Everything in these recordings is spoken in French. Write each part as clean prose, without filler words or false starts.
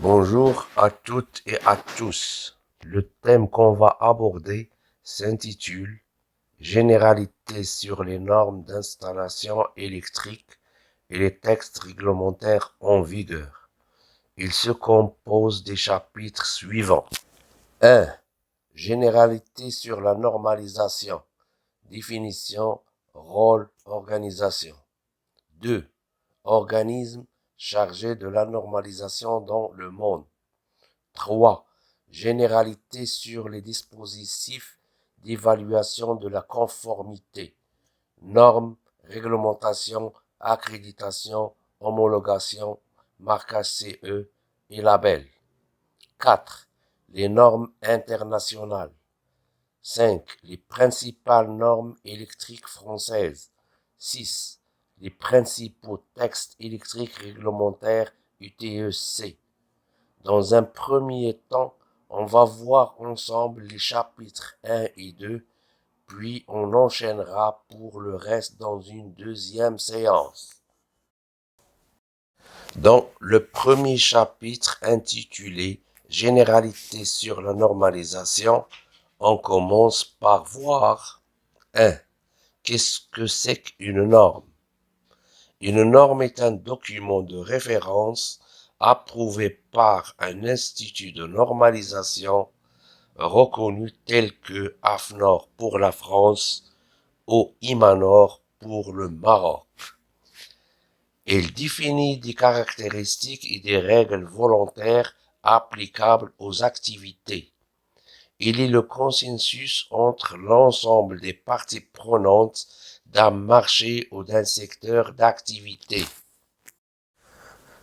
Bonjour à toutes et à tous. Le thème qu'on va aborder s'intitule Généralité sur les normes d'installation électrique et les textes réglementaires en vigueur. Il se compose des chapitres suivants. 1. Généralité sur la normalisation. Définition, rôle, organisation. 2. Organisme chargé de la normalisation dans le monde. 3. Généralité sur les dispositifs d'évaluation de la conformité, normes, réglementations, accréditation, homologation, marquage CE et label. 4. Les normes internationales. 5. Les principales normes électriques françaises. 6. Les principaux textes électriques réglementaires UTEC. Dans un premier temps, on va voir ensemble les chapitres 1 et 2, puis on enchaînera pour le reste dans une deuxième séance. Dans le premier chapitre intitulé Généralité sur la normalisation, on commence par voir 1. Qu'est-ce que c'est qu'une norme? Une norme est un document de référence approuvé par un institut de normalisation reconnu tel que AFNOR pour la France ou IMANOR pour le Maroc. Il définit des caractéristiques et des règles volontaires applicables aux activités. Il est le consensus entre l'ensemble des parties prenantes d'un marché ou d'un secteur d'activité.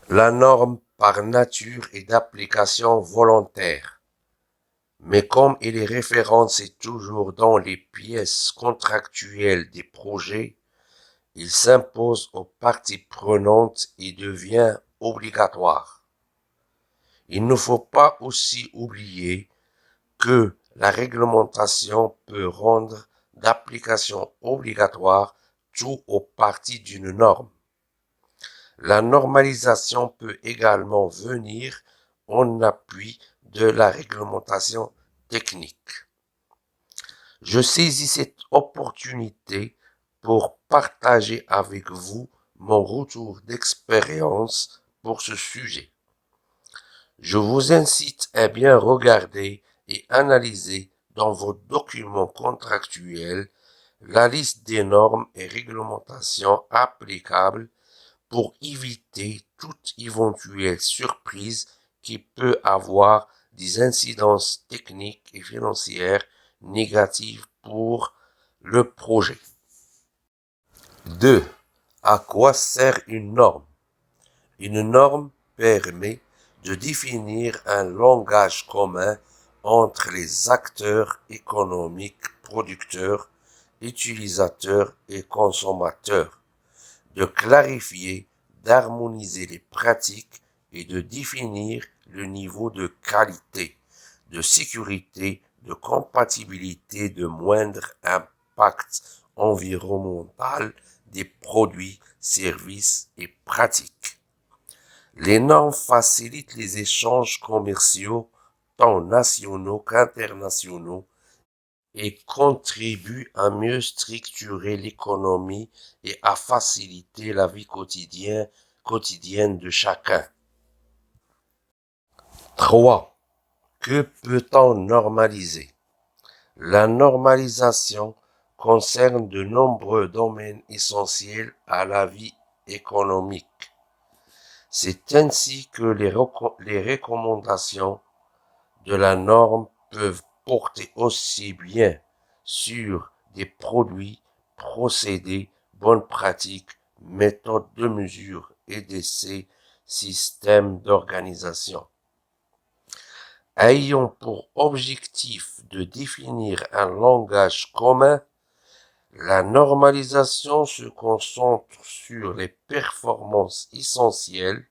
La norme par nature est d'application volontaire, mais comme elle est référencée toujours dans les pièces contractuelles des projets, il s'impose aux parties prenantes et devient obligatoire. Il ne faut pas aussi oublier que la réglementation peut rendre d'application obligatoire tout ou partie d'une norme. La normalisation peut également venir en appui de la réglementation technique. Je saisis cette opportunité pour partager avec vous mon retour d'expérience pour ce sujet. Je vous incite à bien regarder et analyser dans vos documents contractuels la liste des normes et réglementations applicables pour éviter toute éventuelle surprise qui peut avoir des incidences techniques et financières négatives pour le projet. 2. À quoi sert une norme? Une norme permet de définir un langage commun entre les acteurs économiques, producteurs, utilisateurs et consommateurs, de clarifier, d'harmoniser les pratiques et de définir le niveau de qualité, de sécurité, de compatibilité, de moindre impact environnemental des produits, services et pratiques. Les normes facilitent les échanges commerciaux tant nationaux qu'internationaux et contribuent à mieux structurer l'économie et à faciliter la vie quotidienne de chacun. 3. Que peut-on normaliser? La normalisation concerne de nombreux domaines essentiels à la vie économique. C'est ainsi que les recommandations de la norme peuvent porter aussi bien sur des produits, procédés, bonnes pratiques, méthodes de mesure et d'essai, systèmes d'organisation. Ayant pour objectif de définir un langage commun, la normalisation se concentre sur les performances essentielles.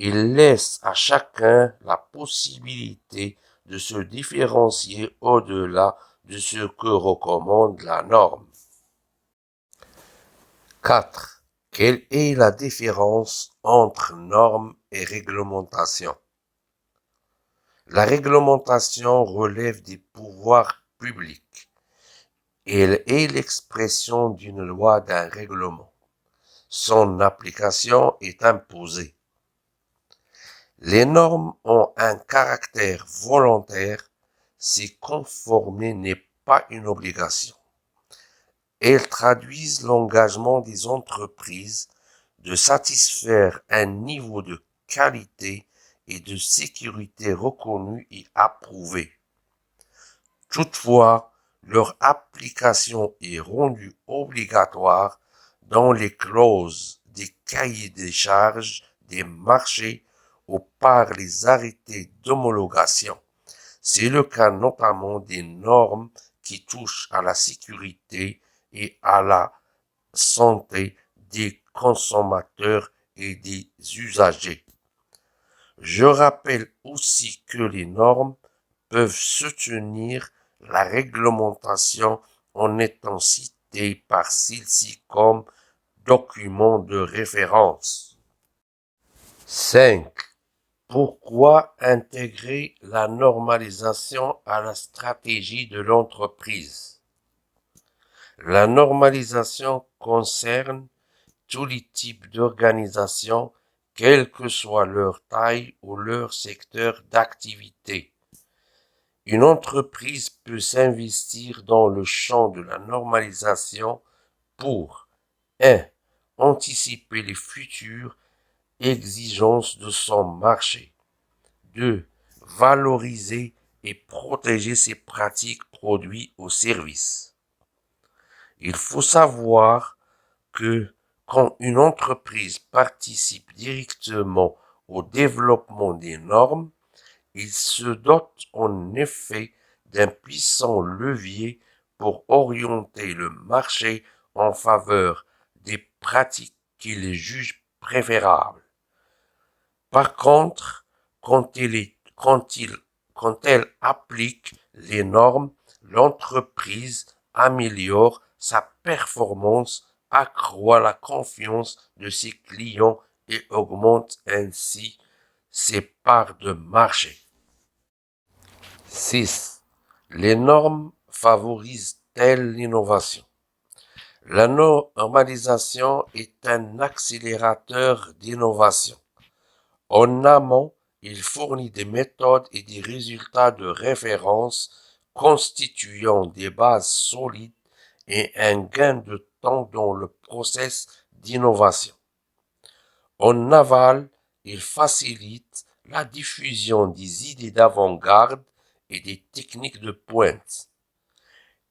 Il laisse à chacun la possibilité de se différencier au-delà de ce que recommande la norme. 4. Quelle est la différence entre normes et réglementation? La réglementation relève des pouvoirs publics. Elle est l'expression d'une loi, d'un règlement. Son application est imposée. Les normes ont un caractère volontaire, s'y conformer n'est pas une obligation. Elles traduisent l'engagement des entreprises de satisfaire un niveau de qualité et de sécurité reconnu et approuvé. Toutefois, leur application est rendue obligatoire dans les clauses des cahiers des charges des marchés ou par les arrêtés d'homologation. C'est le cas notamment des normes qui touchent à la sécurité et à la santé des consommateurs et des usagers. Je rappelle aussi que les normes peuvent soutenir la réglementation en étant citées par celle-ci comme document de référence. 5. Pourquoi intégrer la normalisation à la stratégie de l'entreprise? La normalisation concerne tous les types d'organisations, quelle que soit leur taille ou leur secteur d'activité. Une entreprise peut s'investir dans le champ de la normalisation pour 1. Anticiper les futures exigences de son marché. 2. Valoriser et protéger ses pratiques, produits ou services. Il faut savoir que quand une entreprise participe directement au développement des normes, il se dote en effet d'un puissant levier pour orienter le marché en faveur des pratiques qu'il juge préférables. Par contre, quand elle applique les normes, l'entreprise améliore sa performance, accroît la confiance de ses clients et augmente ainsi ses parts de marché. 6. Les normes favorisent-elles l'innovation? La normalisation est un accélérateur d'innovation. En amont, il fournit des méthodes et des résultats de référence constituant des bases solides et un gain de temps dans le process d'innovation. En aval, il facilite la diffusion des idées d'avant-garde et des techniques de pointe.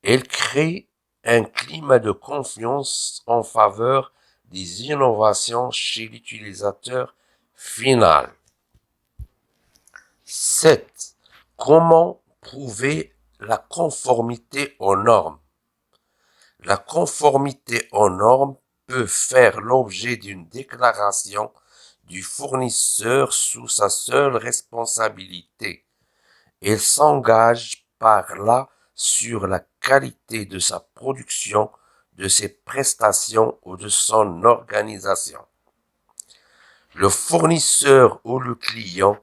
Elle crée un climat de confiance en faveur des innovations chez l'utilisateur final. 7. Comment prouver la conformité aux normes? La conformité aux normes peut faire l'objet d'une déclaration du fournisseur sous sa seule responsabilité. Elle s'engage par là sur la qualité de sa production, de ses prestations ou de son organisation. Le fournisseur ou le client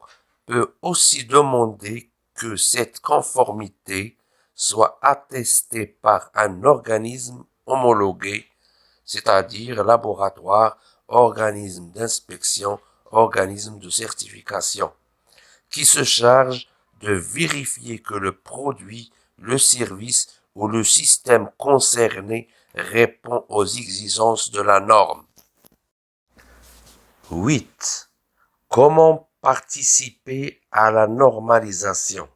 peut aussi demander que cette conformité soit attestée par un organisme homologué, c'est-à-dire laboratoire, organisme d'inspection, organisme de certification, qui se charge de vérifier que le produit, le service ou le système concerné répond aux exigences de la norme. 8. Comment participer à la normalisation?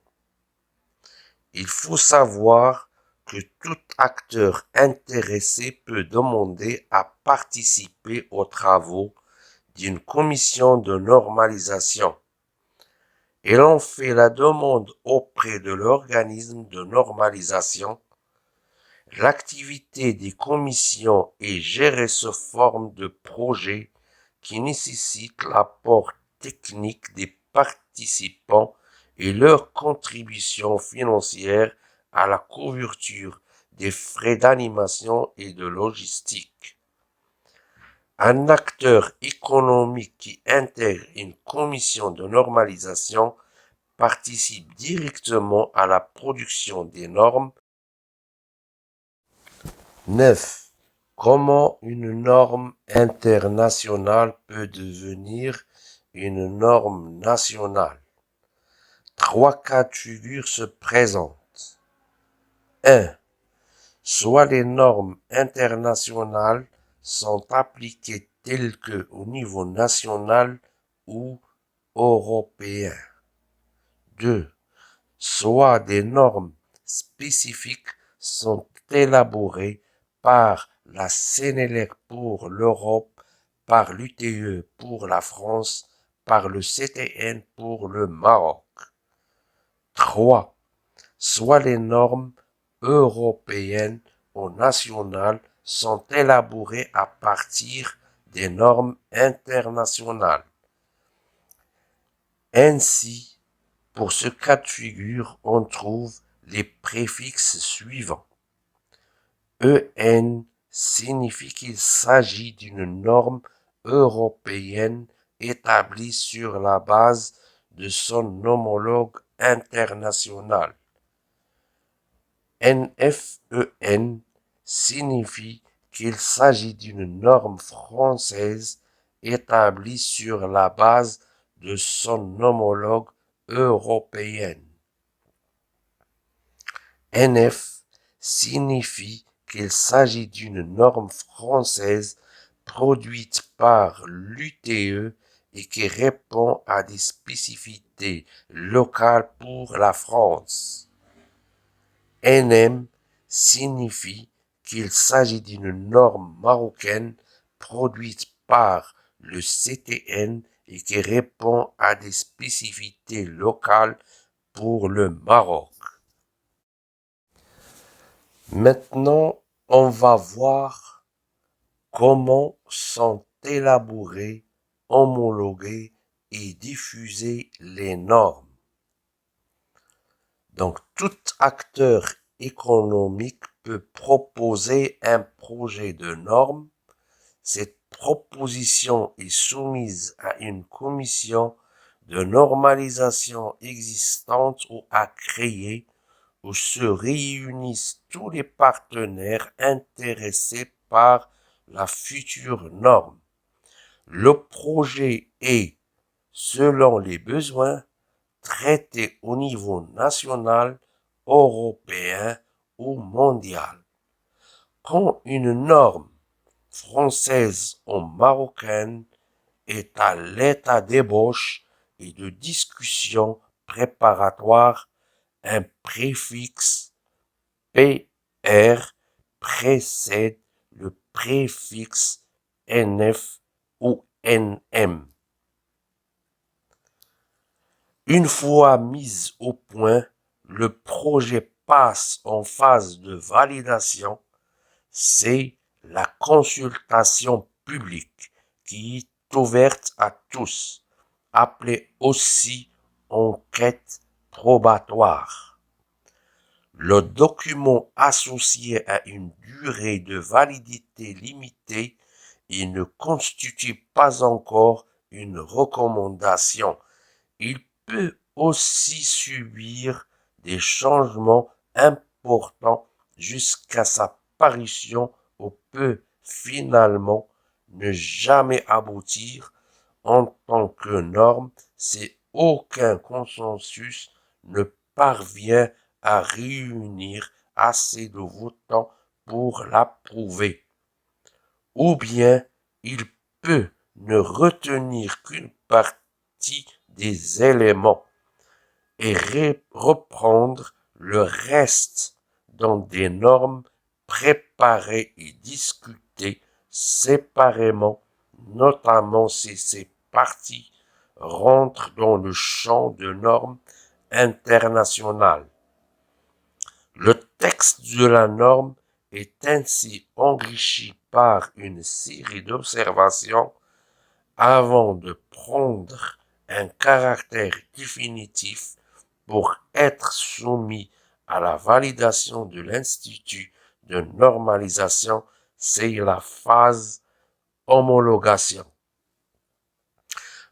Il faut savoir que tout acteur intéressé peut demander à participer aux travaux d'une commission de normalisation. Elle en fait la demande auprès de l'organisme de normalisation. L'activité des commissions est gérée sous forme de projet qui nécessite l'apport technique des participants et leur contribution financière à la couverture des frais d'animation et de logistique. Un acteur économique qui intègre une commission de normalisation participe directement à la production des normes. 9. Comment une norme internationale peut devenir une norme nationale? 3 cas de figure se présentent. 1. Soit les normes internationales sont appliquées telles que au niveau national ou européen. 2. Soit des normes spécifiques sont élaborées par la CNLEC pour l'Europe, par l'UTE pour la France, par le CTN pour le Maroc. 3. Soit les normes européennes ou nationales sont élaborées à partir des normes internationales. Ainsi, pour ce cas de figure, on trouve les préfixes suivants. EN signifie qu'il s'agit d'une norme européenne établie sur la base de son homologue international. NFEN signifie qu'il s'agit d'une norme française établie sur la base de son homologue européenne. NF signifie qu'il s'agit d'une norme française produite par l'UTE et qui répond à des spécificités locales pour la France. NM signifie qu'il s'agit d'une norme marocaine produite par le CTN et qui répond à des spécificités locales pour le Maroc. Maintenant, on va voir comment sont élaborées, homologuées et diffusées les normes. Donc, tout acteur économique peut proposer un projet de norme. Cette proposition est soumise à une commission de normalisation existante ou à créer, où se réunissent tous les partenaires intéressés par la future norme. Le projet est, selon les besoins, traité au niveau national, européen ou mondial. Quand une norme française ou marocaine est à l'état d'ébauche et de discussion préparatoire, un préfixe PR précède le préfixe NF ou NM. Une fois mis au point, le projet passe en phase de validation. C'est la consultation publique qui est ouverte à tous, appelée aussi enquête probatoire. Le document associé à une durée de validité limitée et ne constitue pas encore une recommandation. Il peut aussi subir des changements importants jusqu'à sa parution ou peut finalement ne jamais aboutir en tant que norme si aucun consensus ne parvient à réunir assez de votants pour l'approuver. Ou bien il peut ne retenir qu'une partie des éléments et reprendre le reste dans des normes préparées et discutées séparément, notamment si ces parties rentrent dans le champ de normes internationales. Le texte de la norme est ainsi enrichi par une série d'observations avant de prendre un caractère définitif pour être soumis à la validation de l'Institut de normalisation, c'est la phase homologation.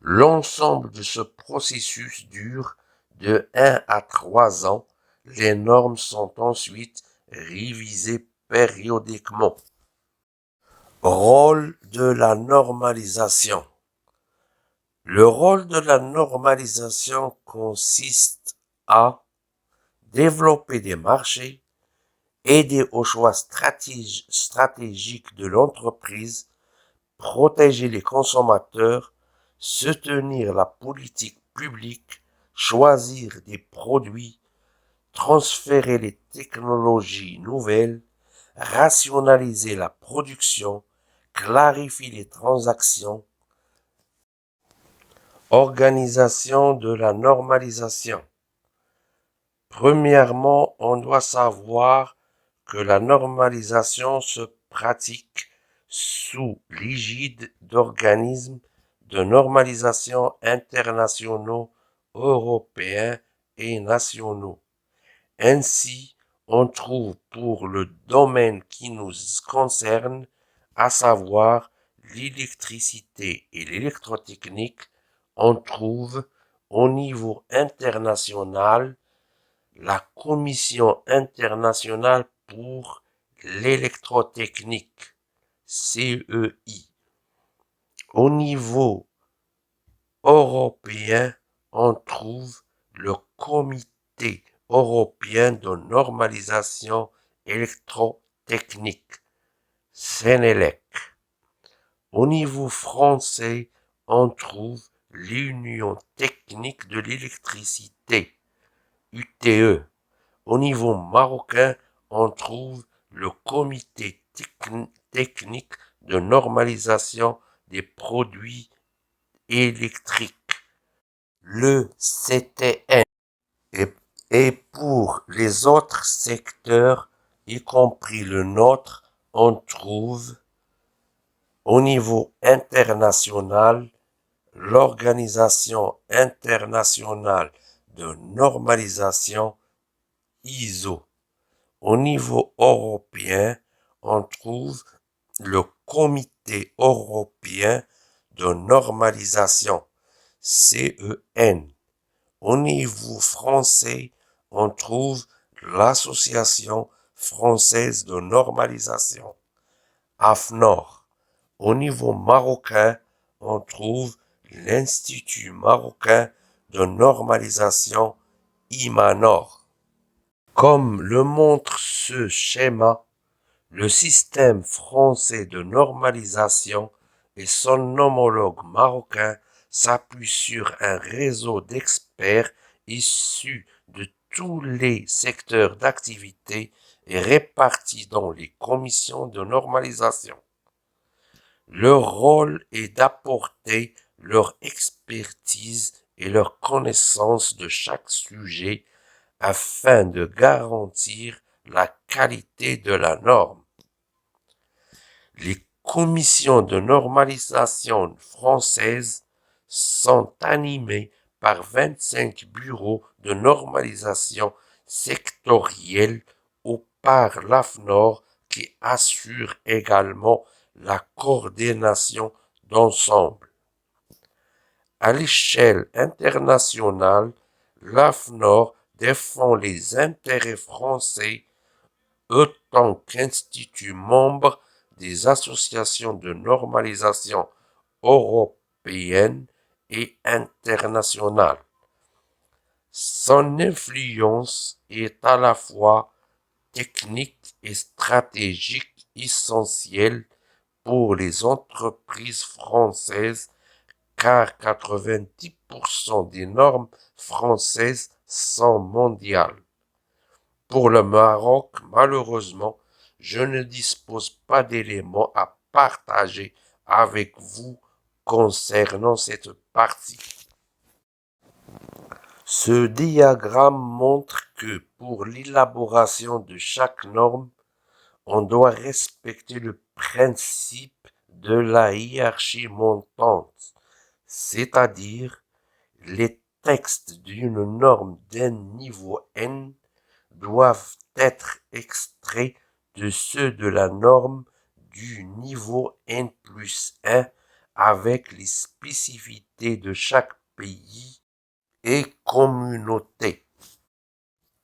L'ensemble de ce processus dure De 1 à 3 ans, les normes sont ensuite révisées périodiquement. Rôle de la normalisation. Le rôle de la normalisation consiste à développer des marchés, aider aux choix stratégiques de l'entreprise, protéger les consommateurs, soutenir la politique publique, choisir des produits, transférer les technologies nouvelles, rationaliser la production, clarifier les transactions. Organisation de la normalisation. Premièrement, on doit savoir que la normalisation se pratique sous l'égide d'organismes de normalisation internationaux, européens et nationaux. Ainsi, on trouve pour le domaine qui nous concerne, à savoir l'électricité et l'électrotechnique, on trouve au niveau international la Commission internationale pour l'électrotechnique, CEI. Au niveau européen, on trouve le Comité européen de normalisation électrotechnique, CNELEC. Au niveau français, on trouve l'Union technique de l'électricité, UTE. Au niveau marocain, on trouve le Comité technique de normalisation des produits électriques, le CTN. Et pour les autres secteurs, y compris le nôtre, on trouve au niveau international l'Organisation internationale de normalisation ISO. Au niveau européen, on trouve le Comité européen de normalisation, CEN. Au niveau français, on trouve l'Association française de normalisation, AFNOR. Au niveau marocain, on trouve l'Institut marocain de normalisation, IMANOR. Comme le montre ce schéma, le système français de normalisation et son homologue marocain s'appuient sur un réseau d'experts issus de tous les secteurs d'activité et répartis dans les commissions de normalisation. Leur rôle est d'apporter leur expertise et leur connaissance de chaque sujet afin de garantir la qualité de la norme. Les commissions de normalisation françaises sont animées par 25 bureaux de normalisation sectoriels ou par l'AFNOR qui assure également la coordination d'ensemble. À l'échelle internationale, l'AFNOR défend les intérêts français autant qu'institut membre des associations de normalisation européennes et internationales. Son influence est à la fois technique et stratégique essentielle pour les entreprises françaises car 90% des normes françaises sont mondiales. Pour le Maroc, malheureusement, je ne dispose pas d'éléments à partager avec vous concernant cette partie. Ce diagramme montre que pour l'élaboration de chaque norme, on doit respecter le principe de la hiérarchie montante, c'est-à-dire les textes d'une norme d'un niveau N doivent être extraits de ceux de la norme du niveau N+1 avec les spécificités de chaque pays et communauté.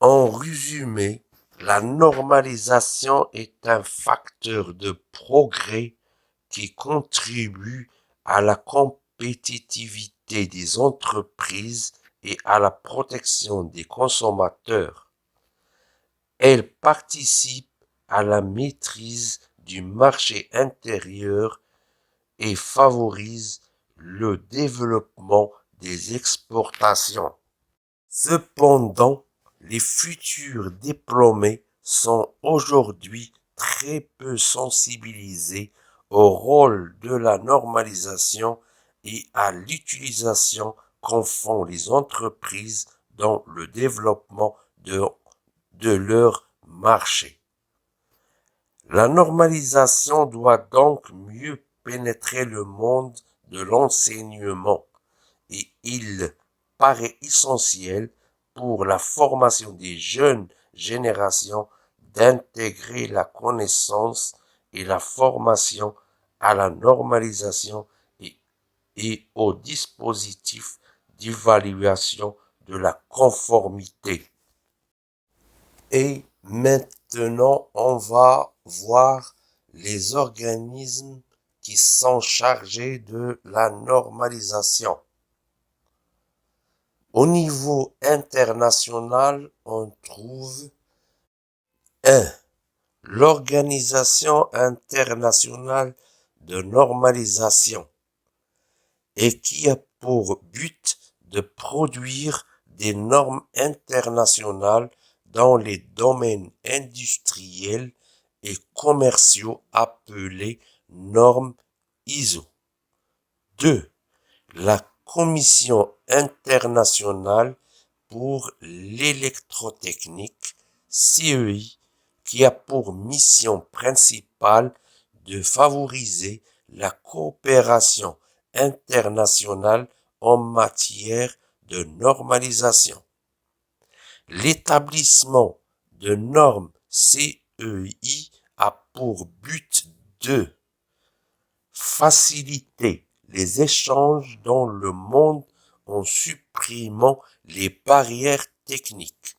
En résumé, la normalisation est un facteur de progrès qui contribue à la compétitivité des entreprises et à la protection des consommateurs. Elle participe à la maîtrise du marché intérieur et favorise le développement des exportations. Cependant, les futurs diplômés sont aujourd'hui très peu sensibilisés au rôle de la normalisation et à l'utilisation qu'en font les entreprises dans le développement de leur marché. La normalisation doit donc mieux pénétrer le monde de l'enseignement et il paraît essentiel pour la formation des jeunes générations d'intégrer la connaissance et la formation à la normalisation et au dispositif d'évaluation de la conformité. Et maintenant, on va voir les organismes qui sont chargés de la normalisation. Au niveau international, on trouve 1. L'Organisation internationale de normalisation et qui a pour but de produire des normes internationales dans les domaines industriels et commerciaux appelées normes ISO. 2. La Commission internationale pour l'électrotechnique, CEI, qui a pour mission principale de favoriser la coopération internationale en matière de normalisation. L'établissement de normes CEI a pour but de faciliter les échanges dans le monde en supprimant les barrières techniques,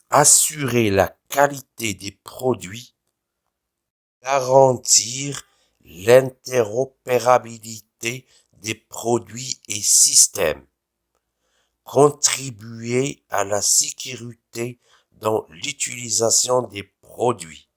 assurer la qualité des produits, garantir l'interopérabilité des produits et systèmes, contribuer à la sécurité dans l'utilisation des produits,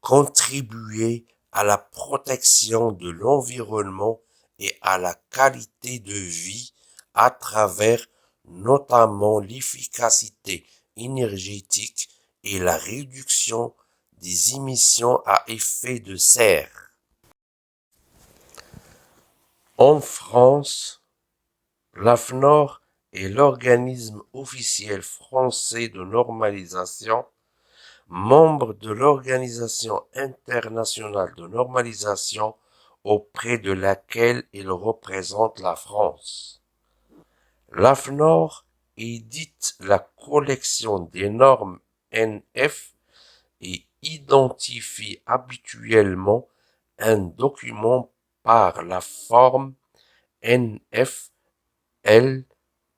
contribuer à la protection de l'environnement et à la qualité de vie à travers notamment l'efficacité énergétique et la réduction des émissions à effet de serre. En France, l'AFNOR est l'organisme officiel français de normalisation, membre de l'Organisation internationale de normalisation auprès de laquelle il représente la France. L'AFNOR édite la collection des normes NF et identifie habituellement un document par la forme NF L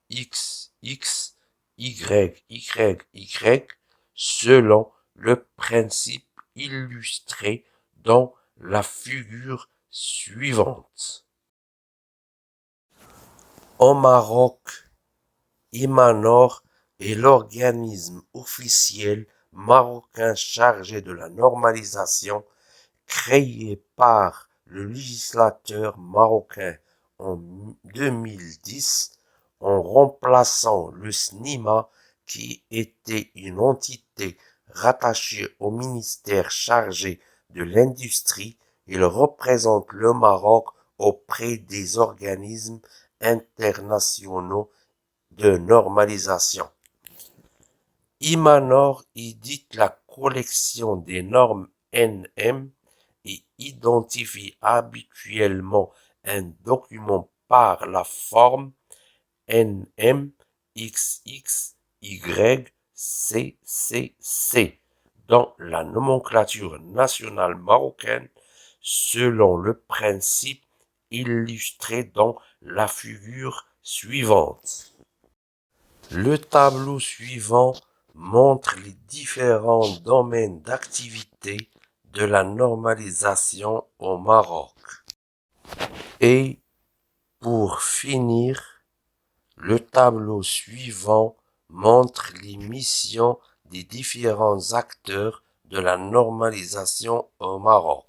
X X Y Y Y selon le principe illustré dans la figure suivante. Au Maroc, Imanor est l'organisme officiel marocain chargé de la normalisation créé par le législateur marocain en 2010 en remplaçant le SNIMA qui était une entité rattachée au ministère chargé de l'industrie. Il représente le Maroc auprès des organismes internationaux de normalisation. Imanor édite la collection des normes NM et identifie habituellement un document par la forme NM XXYCCC dans la nomenclature nationale marocaine selon le principe illustré dans la figure suivante. Le tableau suivant montre les différents domaines d'activité de la normalisation au Maroc. Et pour finir, le tableau suivant montre les missions des différents acteurs de la normalisation au Maroc.